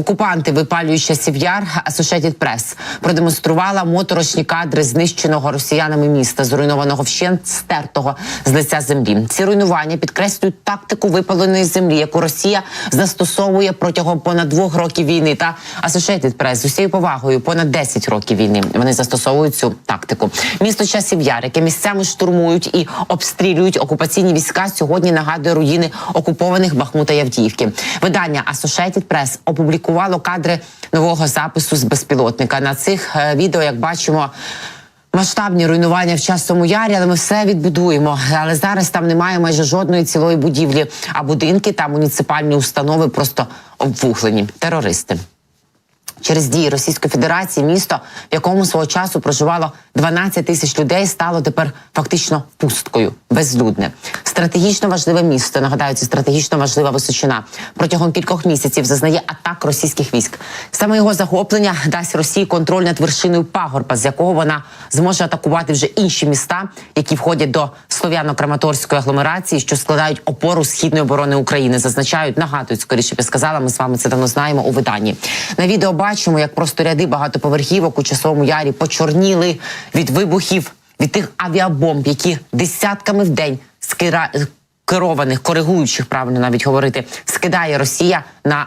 Окупанти, випалюють часів яр, Associated Press продемонструвала моторошні кадри знищеного росіянами міста, зруйнованого вщент, стертого з лиця землі. Ці руйнування підкреслюють тактику випаленої землі, яку Росія застосовує протягом понад 2 років війни. Та Associated Press з усією повагою понад 10 років війни вони застосовують цю тактику. Місто часів яр, яке місцями штурмують і обстрілюють окупаційні війська, сьогодні нагадує руїни окупованих Бахмута і Авдіївки. Видання Associated Press опублікувало кадри нового запису з безпілотника. На цих відео, як бачимо, масштабні руйнування в Часовому Ярі, але ми все відбудуємо. Але зараз там немає майже жодної цілої будівлі, а будинки та муніципальні установи просто обвуглені. Терористи. Через дії Російської Федерації місто, в якому свого часу проживало 12 тисяч людей, стало тепер фактично пусткою, безлюдне. Стратегічно важливе місто, нагадаю, це стратегічно важлива Височина, протягом кількох місяців зазнає атак російських військ. Саме його захоплення дасть Росії контроль над вершиною пагорба, з якого вона зможе атакувати вже інші міста, які входять до Слов'яно-Краматорської агломерації, що складають опору східної оборони України. Зазначають, нагадують, скоріше б я сказала, ми з вами це давно знаємо у виданні. На відео бачимо, як просто ряди багатоповерхівок у Часовому Ярі почорніли від вибухів, від тих авіабомб, які десятками в день керованих, коригуючих, правильно навіть говорити, скидає Росія на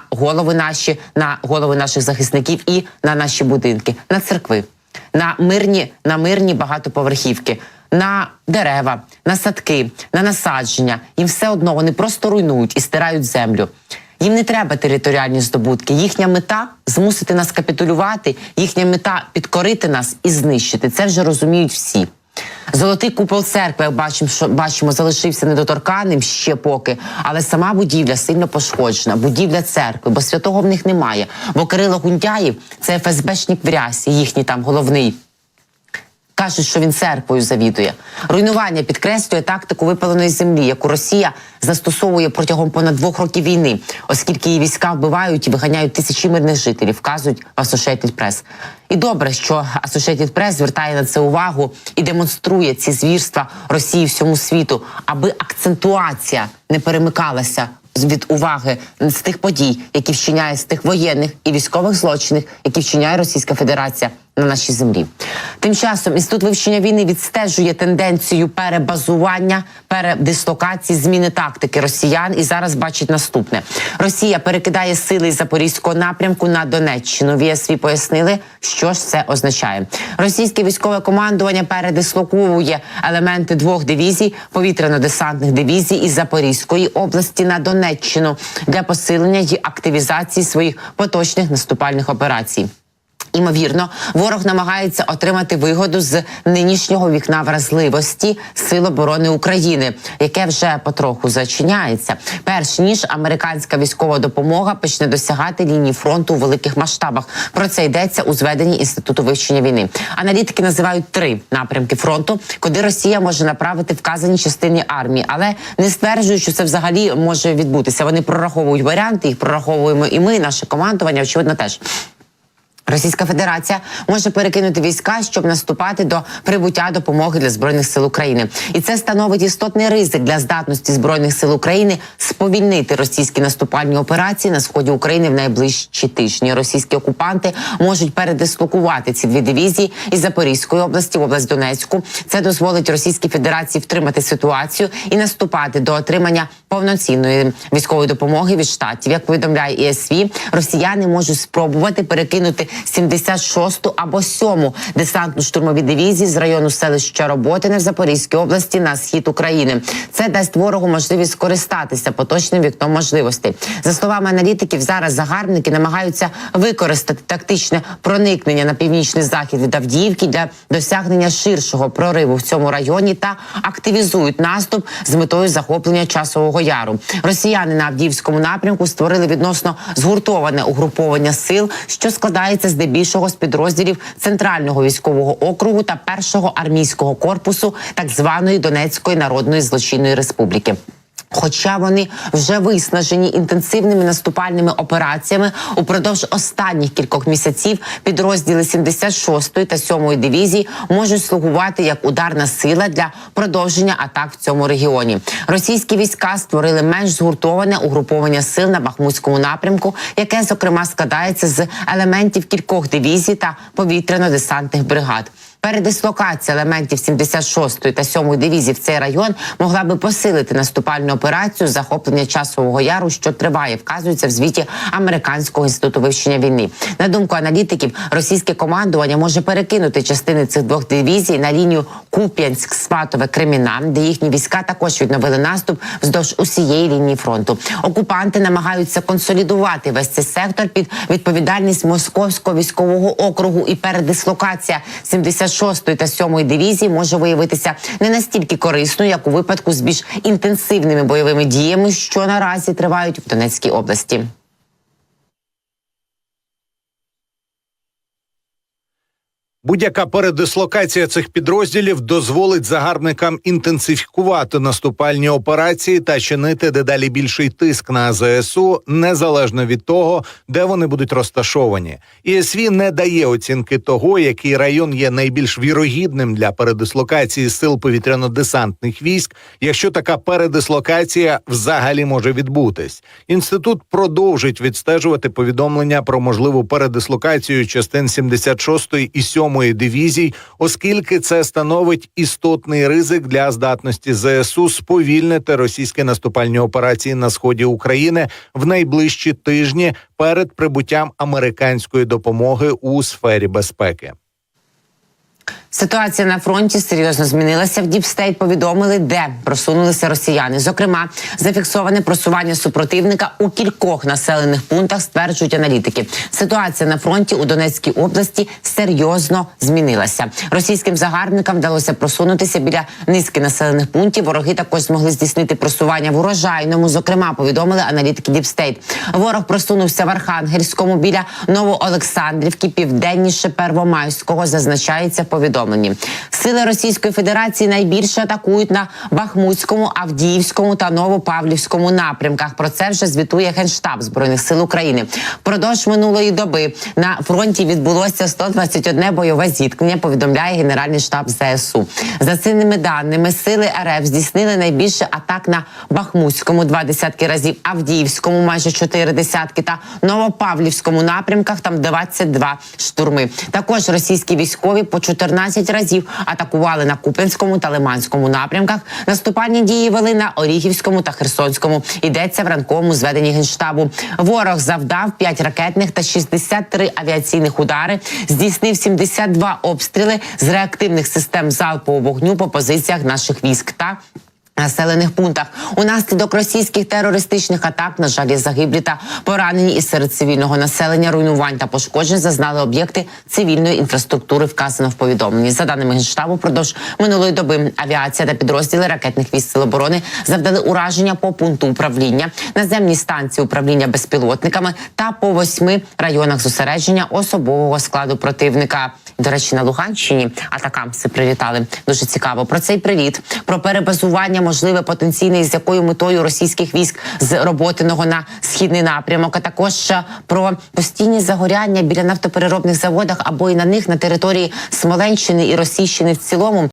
голови наших захисників і на наші будинки, на церкви, на мирні багатоповерхівки, на дерева, на садки, на насадження. Їм все одно, вони просто руйнують і стирають землю. Їм не треба територіальні здобутки. Їхня мета – змусити нас капітулювати, їхня мета – підкорити нас і знищити. Це вже розуміють всі. Золотий купол церкви, як бачимо, залишився недоторканим ще поки, але сама будівля сильно пошкоджена. Будівля церкви, бо святого в них немає. Бо Кирило Гундяєв – це ФСБшник в рясі, їхній там головний. Кажуть, що він церквою завідує. Руйнування підкреслює тактику випаленої землі, яку Росія застосовує протягом понад 2 років війни, оскільки її війська вбивають і виганяють тисячі мирних жителів, вказують в Associated Press. І добре, що Associated Press звертає на це увагу і демонструє ці звірства Росії всьому світу, аби акцентуація не перемикалася від уваги з тих подій, які вчиняє, з тих воєнних і військових злочинів, які вчиняє Російська Федерація на нашій землі. Тим часом Інститут вивчення війни відстежує тенденцію перебазування, передислокації, зміни тактики росіян і зараз бачить наступне. Росія перекидає сили із Запорізького напрямку на Донеччину. В ЄСВ пояснили, що ж це означає. Російське військове командування передислоковує елементи 2 дивізій, повітряно-десантних дивізій із Запорізької області на Донеччину для посилення і активізації своїх поточних наступальних операцій. Імовірно, ворог намагається отримати вигоду з нинішнього вікна вразливості Сил оборони України, яке вже потроху зачиняється, перш ніж американська військова допомога почне досягати лінії фронту у великих масштабах. Про це йдеться у зведенні Інституту вивчення війни. Аналітики називають 3 напрямки фронту, куди Росія може направити вказані частини армії, але не стверджують, що це взагалі може відбутися. Вони прораховують варіанти, їх прораховуємо і ми, наше командування, очевидно, теж. Російська Федерація може перекинути війська, щоб наступати до прибуття допомоги для Збройних сил України. І це становить істотний ризик для здатності Збройних сил України сповільнити російські наступальні операції на сході України в найближчі тижні. Російські окупанти можуть передислокувати ці 2 дивізії із Запорізької області в область Донецьку. Це дозволить Російській Федерації втримати ситуацію і наступати до отримання повноцінної військової допомоги від Штатів. Як повідомляє ЄСВ, росіяни можуть спробувати перекинути 76-ту або 7-му десантно-штурмові дивізії з району селища Роботине в Запорізькій області на схід України. Це дасть ворогу можливість скористатися поточним вікном можливостей. За словами аналітиків, зараз загарбники намагаються використати тактичне проникнення на північний захід від Авдіївки для досягнення ширшого прориву в цьому районі та активізують наступ з метою захоплення Часового Яру. Росіяни на Авдіївському напрямку створили відносно згуртоване угруповання сил, що складається здебільшого з підрозділів Центрального військового округу та 1-го армійського корпусу так званої Донецької Народної Злочинної Республіки. Хоча вони вже виснажені інтенсивними наступальними операціями, упродовж останніх кількох місяців підрозділи 76-ї та 7-ї дивізії можуть слугувати як ударна сила для продовження атак в цьому регіоні. Російські війська створили менш згуртоване угруповання сил на Бахмутському напрямку, яке, зокрема, складається з елементів кількох дивізій та повітряно-десантних бригад. Передислокація елементів 76-ї та 7-ї дивізії в цей район могла би посилити наступальну операцію захоплення Часового Яру, що триває, вказується в звіті Американського інституту вивчення війни. На думку аналітиків, російське командування може перекинути частини цих двох дивізій на лінію Куп'янськ-Сватове-Креміна, де їхні війська також відновили наступ вздовж усієї лінії фронту. Окупанти намагаються консолідувати весь цей сектор під відповідальність Московського військового округу, і передислокація 76-ї та 7-ї дивізії може виявитися не настільки корисною, як у випадку з більш інтенсивними бойовими діями, що наразі тривають в Донецькій області. Будь-яка передислокація цих підрозділів дозволить загарбникам інтенсифікувати наступальні операції та чинити дедалі більший тиск на ЗСУ, незалежно від того, де вони будуть розташовані. ІСВ не дає оцінки того, який район є найбільш вірогідним для передислокації сил повітряно-десантних військ, якщо така передислокація взагалі може відбутись. Інститут продовжить відстежувати повідомлення про можливу передислокацію частин 76-ї і 7-ї дивізій, оскільки це становить істотний ризик для здатності ЗСУ сповільнити російські наступальні операції на сході України в найближчі тижні перед прибуттям американської допомоги у сфері безпеки. Ситуація на фронті серйозно змінилася. В Діпстейт повідомили, де просунулися росіяни. Зокрема, зафіксоване просування супротивника у кількох населених пунктах, стверджують аналітики. Ситуація на фронті у Донецькій області серйозно змінилася. Російським загарбникам вдалося просунутися біля низки населених пунктів. Вороги також змогли здійснити просування в Урожайному. Зокрема, повідомили аналітики Діпстейт. Ворог просунувся в Архангельському біля Новоолександрівки, південніше Первомайського, зазначається в повідомленні. Сили Російської Федерації найбільше атакують на Бахмутському, Авдіївському та Новопавлівському напрямках. Про це вже звітує Генштаб Збройних сил України. Впродовж минулої доби на фронті відбулося 121 бойове зіткнення, повідомляє Генеральний штаб ЗСУ. За цими даними, сили РФ здійснили найбільше атак на Бахмутському – 20 разів, Авдіївському – майже 4 та Новопавлівському напрямках – там 22 штурми. Також російські військові по 14 разів атакували на Куп'янському та Лиманському напрямках. Наступальні дії вели на Оріхівському та Херсонському. Йдеться в ранковому зведенні Генштабу. Ворог завдав 5 ракетних та 63 авіаційних удари, здійснив 72 обстріли з реактивних систем залпового вогню по позиціях наших військ та населених пунктах. Унаслідок російських терористичних атак, на жаль, є загиблі та поранені, і серед цивільного населення руйнувань та пошкоджень зазнали об'єкти цивільної інфраструктури, вказано в повідомленні. За даними Генштабу, впродовж минулої доби авіація та підрозділи ракетних військ Сил оборони завдали ураження по пункту управління, наземній станції управління безпілотниками та по 8 районах зосередження особового складу противника. До речі, на Луганщині атакамси прилітали. Дуже цікаво. Про цей приліт, про перебазування можливе потенційне, і з якою метою російських військ з Роботиного на східний напрямок, а також про постійні загоряння біля нафтопереробних заводах або і на них на території Смоленщини і Російщини в цілому.